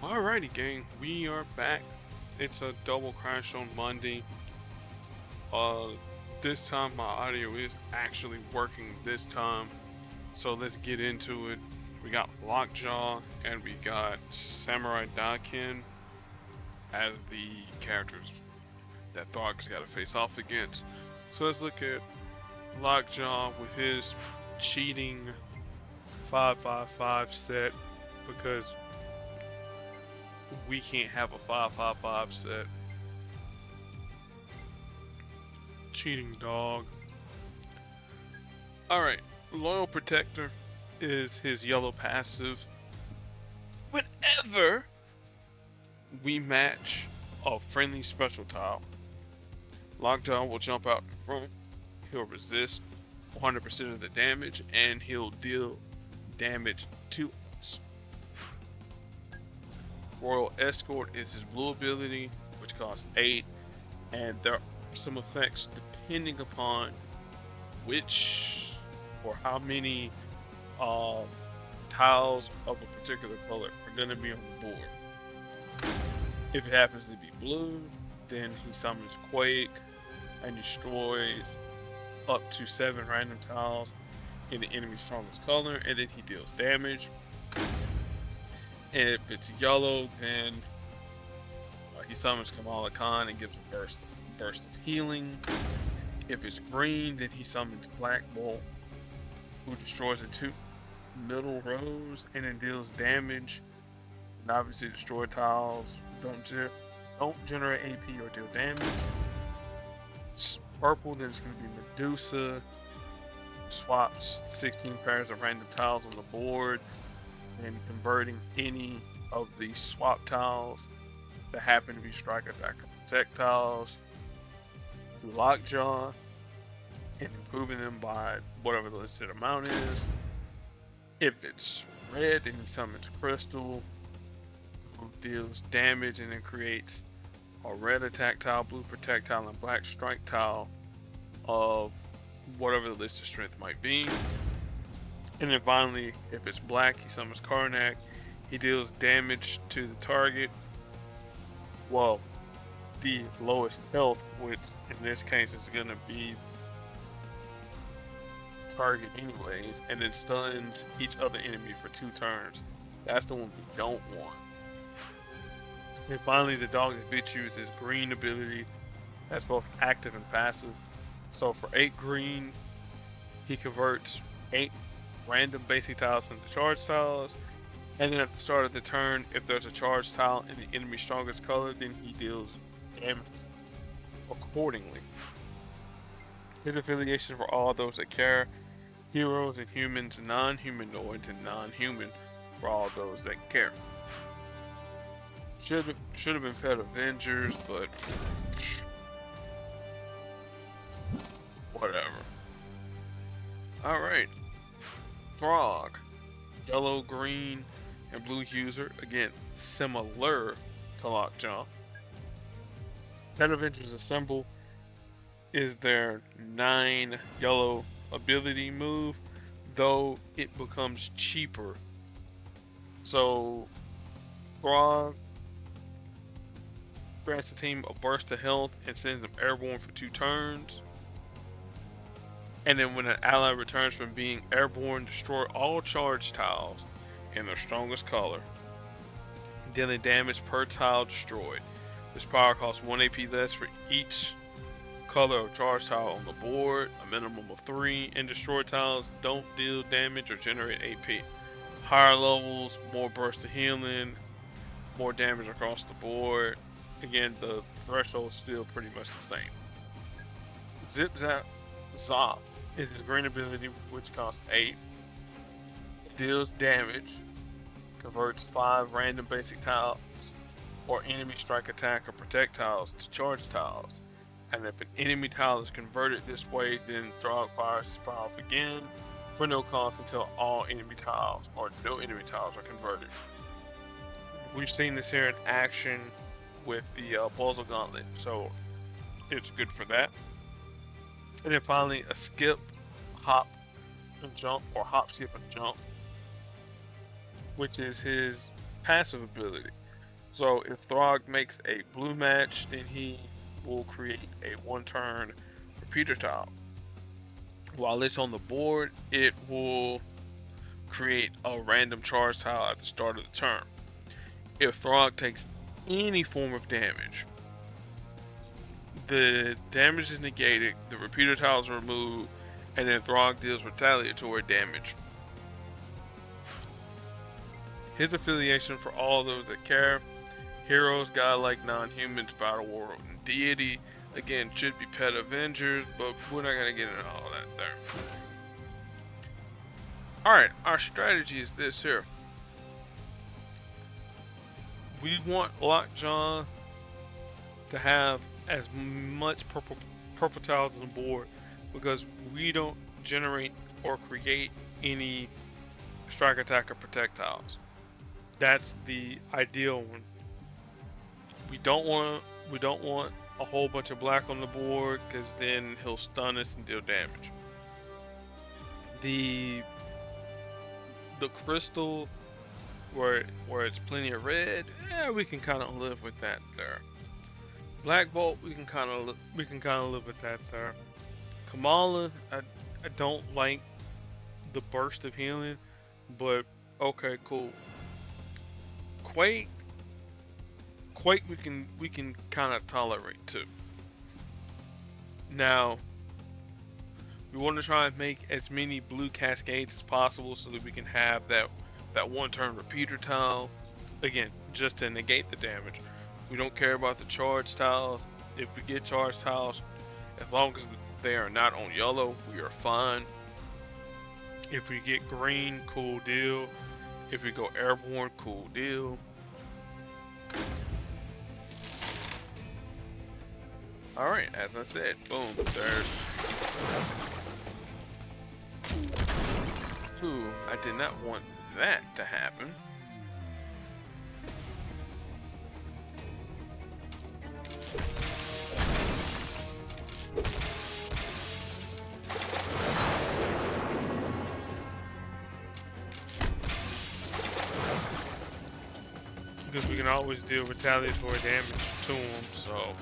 Alrighty, gang, we are back. It's a double crash on Monday. Uh, this time my audio is actually working this time, so let's get into it. We got Lockjaw and we got Samurai Daken as the characters that Throg's got to face off against. So let's look at Lockjaw with his cheating 5-5-5 set because we can't have a 5-5-5 set. Cheating dog. Alright, Loyal Protector is his yellow passive. Whenever we match a friendly special tile, Lockjaw will jump out in front, he'll resist 100% of the damage, and he'll deal damage to us. Royal Escort is his blue ability, which costs 8, and there are some effects depending upon which or how many tiles of a particular color are going to be on the board. If it happens to be blue, then he summons Quake and destroys up to 7 random tiles in the enemy's strongest color, and then he deals damage. And if it's yellow, then he summons Kamala Khan and gives a burst of healing. If it's green, then he summons Black Bolt, who destroys the 2 middle rows and then deals damage. And obviously, destroy tiles don't generate AP or deal damage. It's purple, then it's going to be Medusa. Swaps 16 pairs of random tiles on the board and converting any of the swap tiles that happen to be strike, attack, or protect tiles to Lockjaw and improving them by whatever the listed amount is. If it's red, then he summons Crystal, who deals damage and then creates a red attack tile, blue protect tile, and black strike tile of whatever the listed strength might be. And then finally, if it's black, he summons Karnak. He deals damage to the target. Well, the lowest health, which in this case is going to be the target anyways, and then stuns each other enemy for 2 turns. That's the one we don't want. And finally, the dog that bitch uses green ability. That's both active and passive. So for 8 green, he converts 8 random basic tiles into charge tiles, and then at the start of the turn, if there's a charge tile in the enemy's strongest color, then he deals damage accordingly. His affiliation for all those that care: heroes and humans, non-humanoids and non-human for all those that care. Should have been Pet Avengers, but whatever. Alright. Throg. Yellow, green, and blue user. Again, similar to Lockjaw. Pet Avengers Assemble is their 9 yellow ability move, though it becomes cheaper. So, Throg grants the team a burst of health and sends them airborne for 2 turns. And then when an ally returns from being airborne, destroy all charge tiles in their strongest color, dealing damage per tile destroyed. This power costs 1 AP less for each color of charge tile on the board, a minimum of 3, and destroy tiles don't deal damage or generate AP. Higher levels, more burst of healing, more damage across the board. Again, the threshold is still pretty much the same. Zip Zap Zop is his green ability, which costs 8. Deals damage, converts 5 random basic tiles or enemy strike, attack, or protect tiles to charge tiles. And if an enemy tile is converted this way, then Throg fires his power off again for no cost until all enemy tiles or no enemy tiles are converted. We've seen this here in action with the Puzzle Gauntlet, so it's good for that. And then finally, a skip, hop, and jump, or hop, skip, and jump, which is his passive ability. So if Throg makes a blue match, then he will create a 1-turn repeater tile. While it's on the board, it will create a random charge tile at the start of the turn. If Throg takes any form of damage, the damage is negated, the repeater tiles are removed, and then Throg deals retaliatory damage. His affiliation for all those that care: heroes, godlike, non-humans, battle world, and deity. Again, should be pet avengers, but we're not gonna get into all that there. Alright, our strategy is this here. We want Lockjaw to have as much purple tiles on the board because we don't generate or create any strike, attack, or protect tiles. That's the ideal one. We don't want a whole bunch of black on the board because then he'll stun us and deal damage. The crystal where it's plenty of red, yeah, we can kind of live with that there. Black Bolt, we can kind of live with that there. Kamala, I don't like the burst of healing, but okay, cool. Quake, we can kind of tolerate too. Now, we want to try and make as many blue cascades as possible so that we can have that 1-turn repeater tile. Again, just to negate the damage. We don't care about the charge tiles. If we get charge tiles, as long as they are not on yellow, we are fine. If we get green, cool deal. If we go airborne, cool deal. Alright, as I said, boom, there's... Ooh, I did not want that to happen. Because we can always deal retaliatory damage to him, so...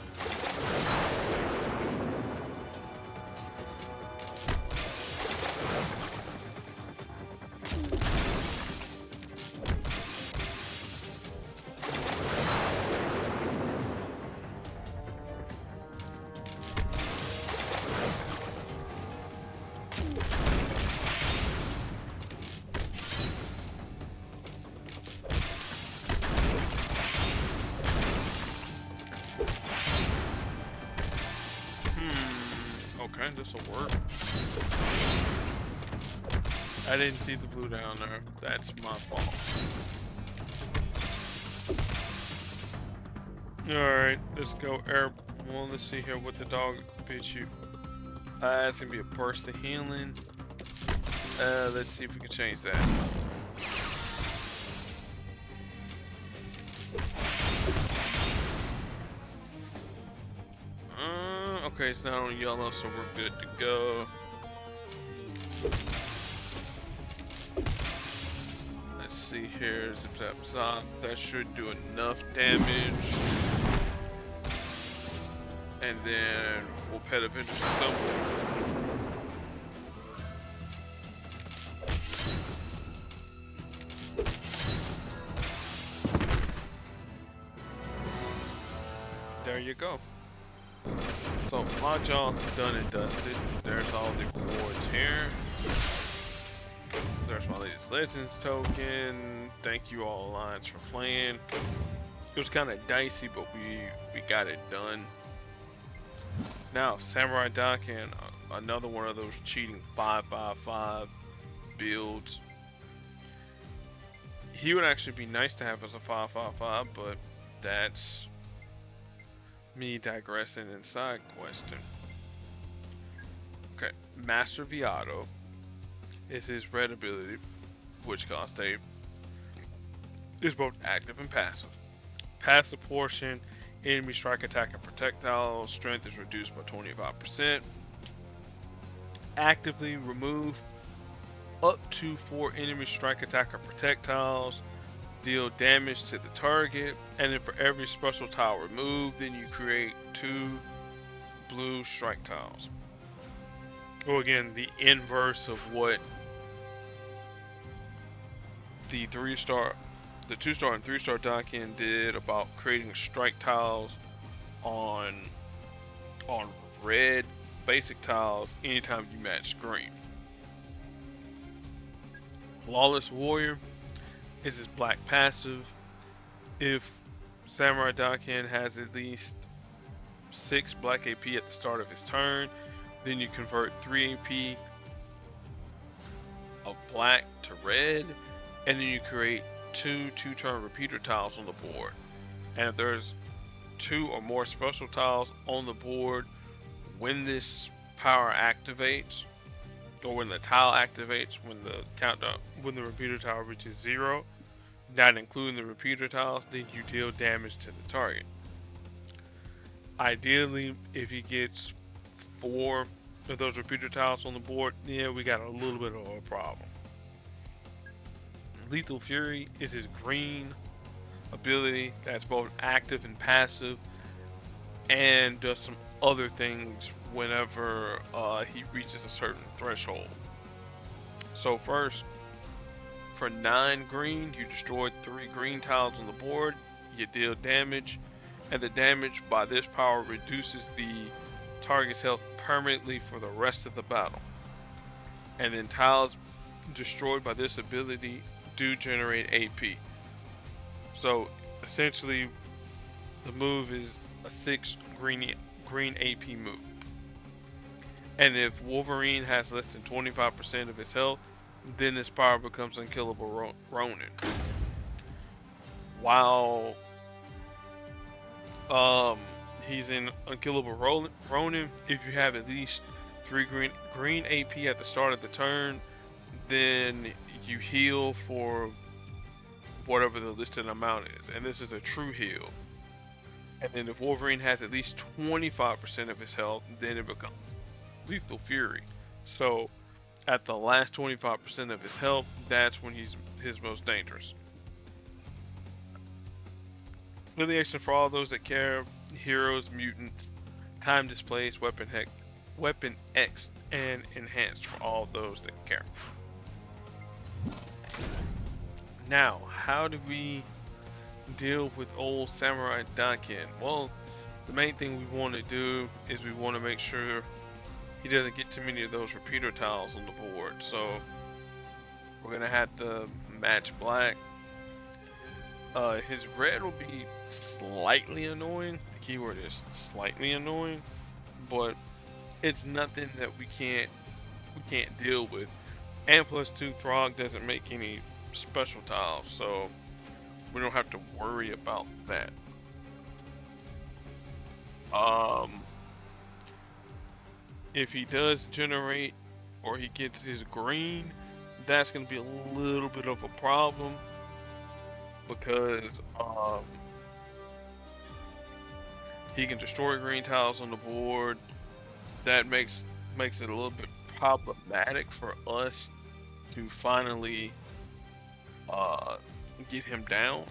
Okay, this'll work. I didn't see the blue down there. That's my fault. Alright, let's go air. Well, let's see here what the dog bids you. It's gonna be a burst of healing. Let's see if we can change that. Okay, it's not on yellow, so we're good to go. Let's see here, zip zap zop. That should do enough damage. And then we'll pet Avengers Assemble. There you go. So, Lockjaw done and dusted. There's all the rewards here. There's my latest Legends token. Thank you all Alliance for playing. It was kind of dicey, but we got it done. Now, Samurai Daken, another one of those cheating 5/5/5 builds. He would actually be nice to have as a 5/5/5, but that's me digressing and side questing. Okay, Master Viato is his red ability, which costs 8. Is both active and passive. Passive portion, enemy strike, attack, and projectile strength is reduced by 25%. Actively remove up to 4 enemy strike, attack, or projectiles. deal damage to the target, and then for every special tile removed, then you create 2 blue strike tiles. Or again, the inverse of what the 2-star and 3-star Daken did about creating strike tiles on red basic tiles anytime you match green. Lawless Warrior is his black passive. If Samurai Daken has at least 6 black AP at the start of his turn, then you convert 3 AP of black to red, and then you create 2 2-turn repeater tiles on the board. And if there's 2 or more special tiles on the board when this power activates, or when the tile activates, when the repeater tile reaches 0, not including the repeater tiles, then you deal damage to the target. Ideally, if he gets 4 of those repeater tiles on the board, yeah, we got a little bit of a problem. Lethal Fury is his green ability that's both active and passive, and does some other things whenever he reaches a certain threshold. So first, for 9 green, you destroy 3 green tiles on the board, you deal damage, and the damage by this power reduces the target's health permanently for the rest of the battle. And then tiles destroyed by this ability do generate AP. So essentially, the move is a 6 green AP move. And if Wolverine has less than 25% of his health, then this power becomes Unkillable Ronin. While he's in Unkillable Ronin, if you have at least 3 green AP at the start of the turn, then you heal for whatever the listed amount is, and this is a true heal. And then if Wolverine has at least 25% of his health, then it becomes Lethal Fury. So at the last 25% of his health, that's when he's his most dangerous. Affiliation for all those that care: heroes, mutants, time displaced, weapon X, and enhanced for all those that care. Now, how do we deal with old Samurai Daken? Well, the main thing we want to do is we want to make sure he doesn't get too many of those repeater tiles on the board. So we're gonna have to match black. His red will be slightly annoying. The keyword is slightly annoying, but it's nothing that we can't deal with. And plus 2, Throg doesn't make any special tiles, so we don't have to worry about that. If he does generate, or he gets his green, that's going to be a little bit of a problem, because he can destroy green tiles on the board. That makes it a little bit problematic for us to finally get him down.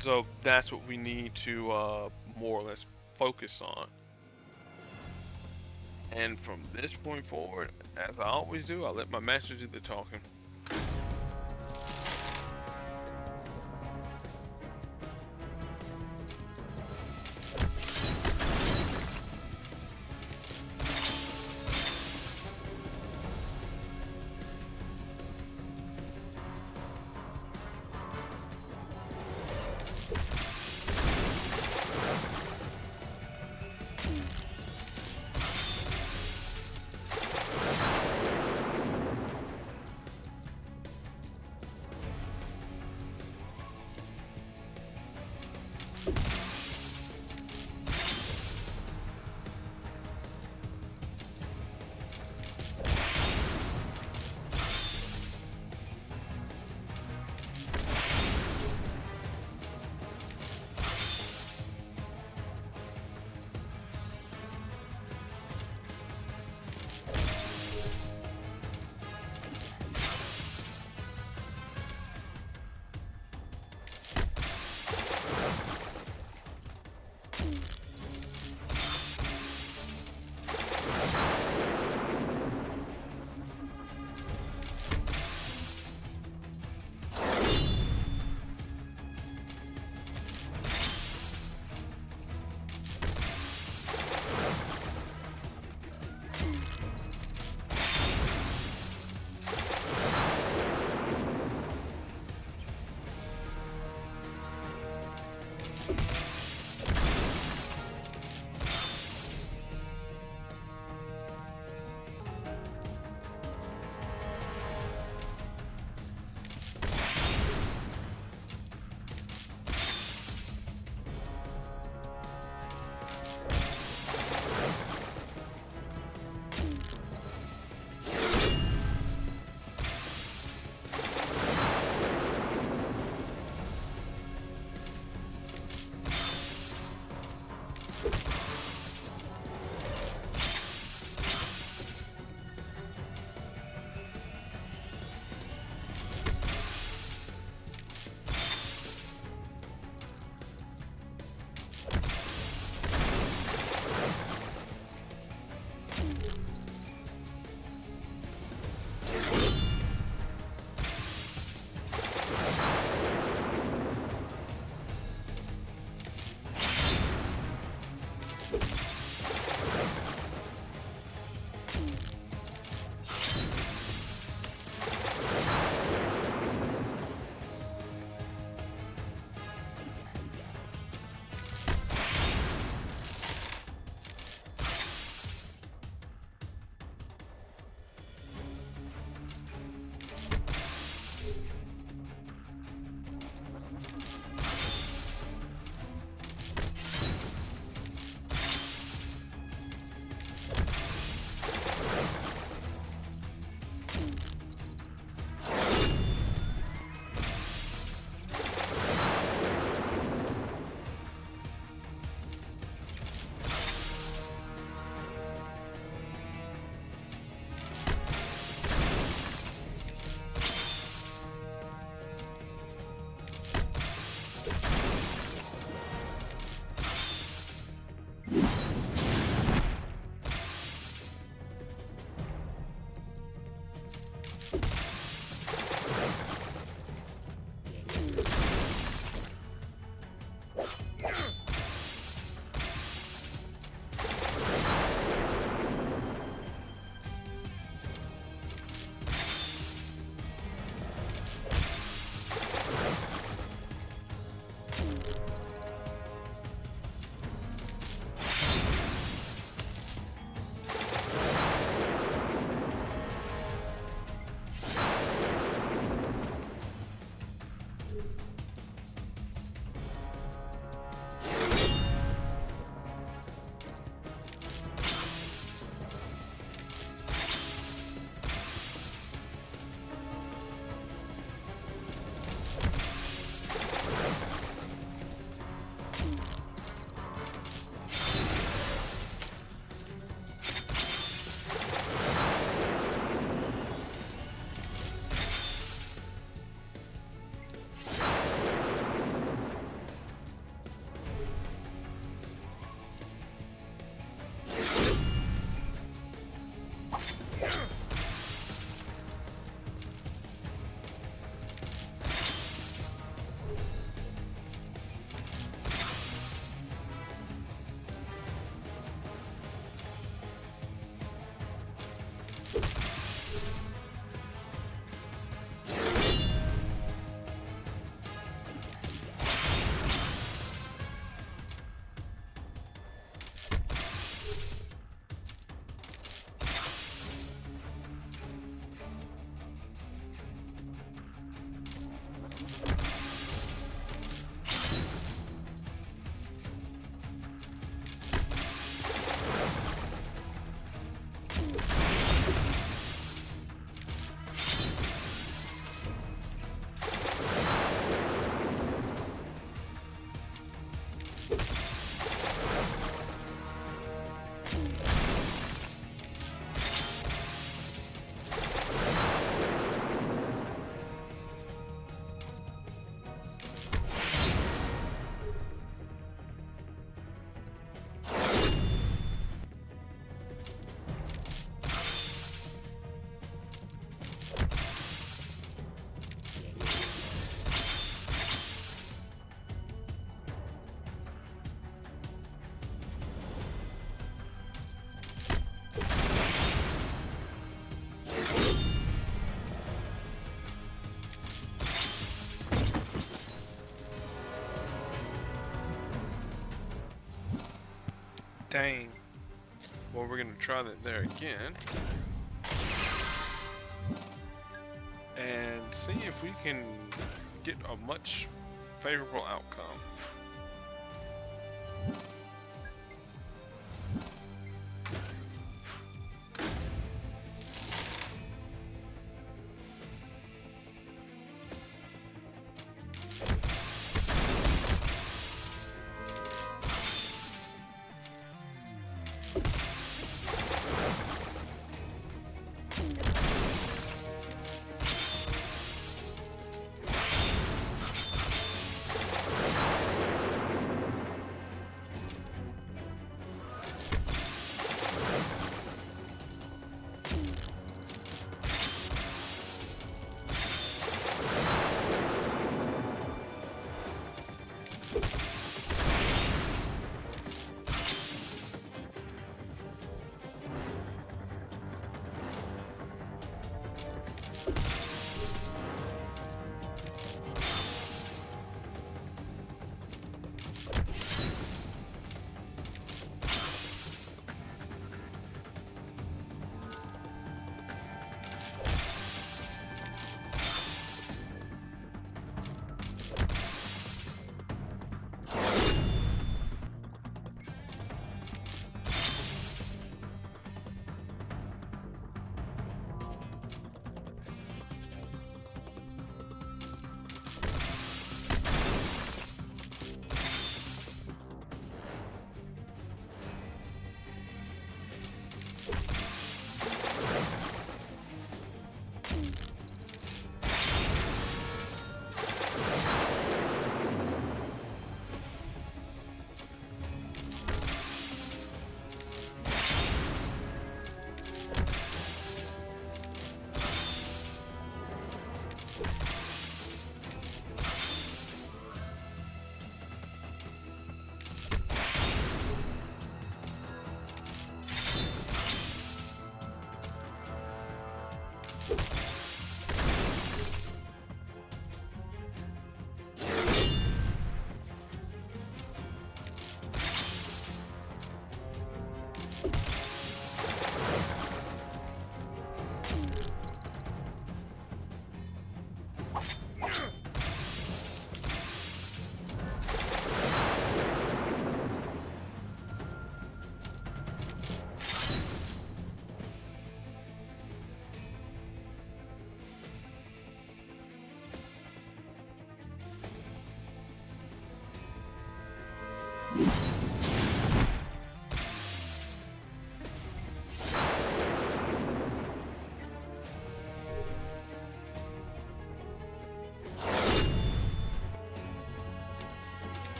So that's what we need to more or less focus on. And from this point forward, as I always do, I'll let my master do the talking. Dang. Well, we're gonna try that there again. And see if we can get a much favorable outcome.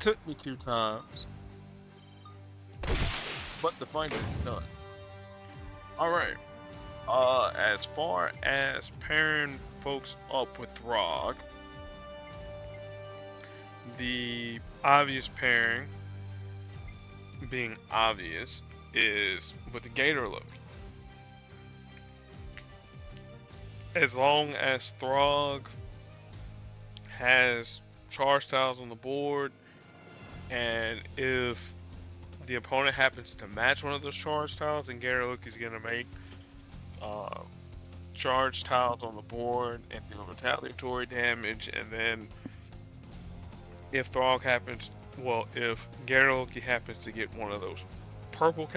took me 2 times, but the fight is done. Alright. As far as pairing folks up with Throg, the obvious pairing, being obvious, is with the Gator Loki. As long as Throg has charge tiles on the board, and if the opponent happens to match one of those charge tiles, then Gator Loki is going to make charge tiles on the board and deal retaliatory damage. And then if Throg happens, well, if Gator Loki happens to get one of those purple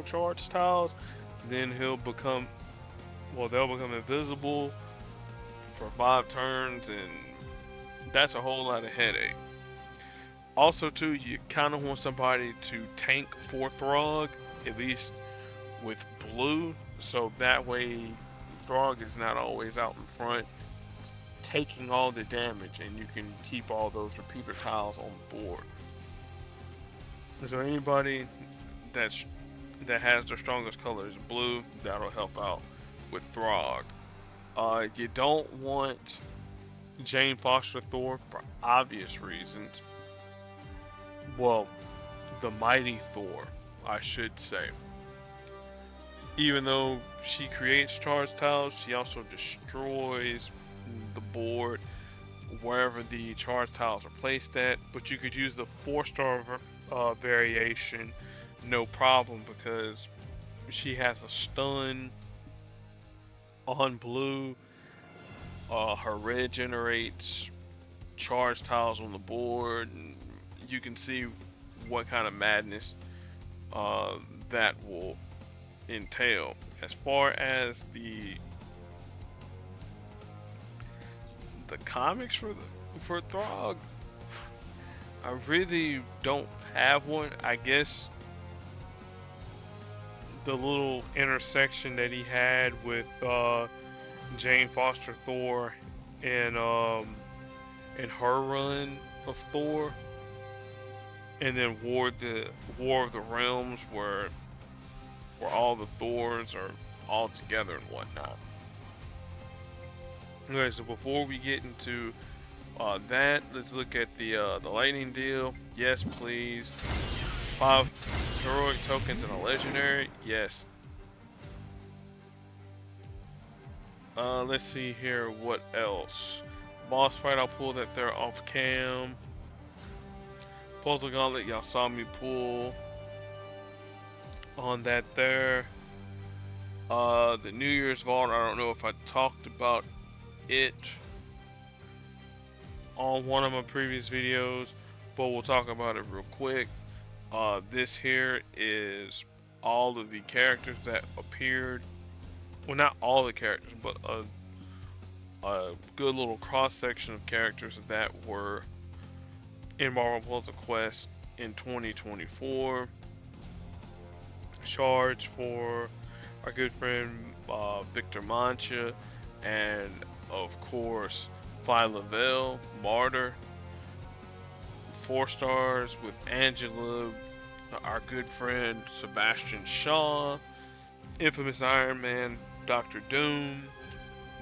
charge tiles, then they'll become invisible for 5 turns, and that's a whole lot of headache. Also, too, you kind of want somebody to tank for Throg, at least with blue, so that way Throg is not always out in front taking all the damage, and you can keep all those repeater tiles on the board. Is there anybody that has their strongest color is blue? That'll help out with Throg. You don't want Jane Foster Thor for obvious reasons. Well, the Mighty Thor, I should say. Even though she creates charge tiles, she also destroys the board wherever the charge tiles are placed at. But you could use the 4-star variation, no problem, because she has a stun on blue. Her red generates charge tiles on the board, and you can see what kind of madness that will entail. As far as the comics for Throg, I really don't have one. I guess the little intersection that he had with Jane Foster Thor and her run of Thor, and then War of the Realms, where all the Thors are all together and whatnot. Okay, so before we get into that, let's look at the lightning deal. Yes, please. 5 heroic tokens and a legendary. Yes. Let's see here. What else? Boss fight. I'll pull that there off cam. Puzzle Gauntlet. Y'all saw me pull on that there. The New Year's Vault. I don't know if I talked about it on one of my previous videos, but we'll talk about it real quick. This here is all of the characters that appeared. Well, not all the characters, but a good little cross section of characters that were in Marvel Puzzle Quest in 2024. Charge for our good friend Victor Mancha, and of course Phyla-Vell, Martyr. 4 stars with Angela, our good friend Sebastian Shaw, Infamous Iron Man, Dr. Doom,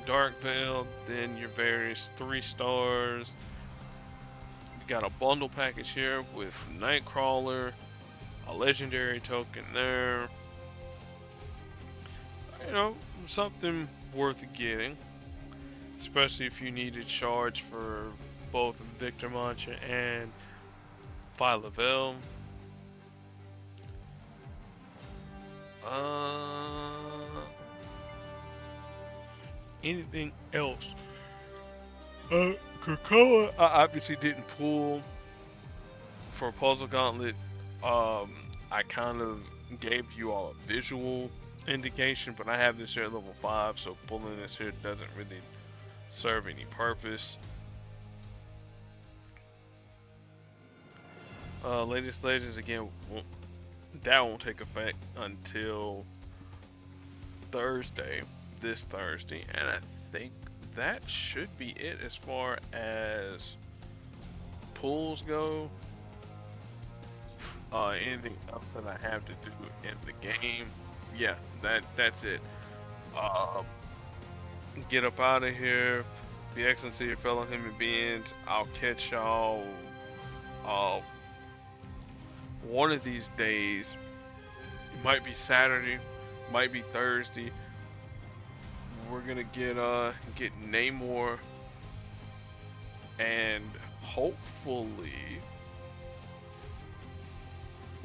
Dark Veil, then your various 3 stars. You got a bundle package here with Nightcrawler, a legendary token there. You know, something worth getting, especially if you needed charge for both Victor Mancha and Phyla-Vell. Anything else? Krakoa, I obviously didn't pull for Puzzle Gauntlet. I kind of gave you all a visual indication, but I have this here at level 5, so pulling this here doesn't really serve any purpose. Latest Legends, again, that won't take effect until this Thursday, and I think that should be it as far as pulls go, anything else that I have to do in the game, yeah, that's it. Uh, get up out of here. Be excellent to your fellow human beings. I'll catch y'all uh, one of these days. It might be Saturday, might be Thursday. We're gonna get Namor, and hopefully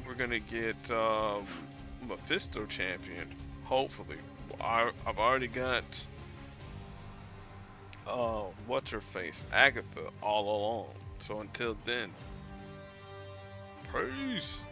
we're gonna get Mephisto champion. Hopefully, I've already got what's her face, Agatha, all along. So until then, peace.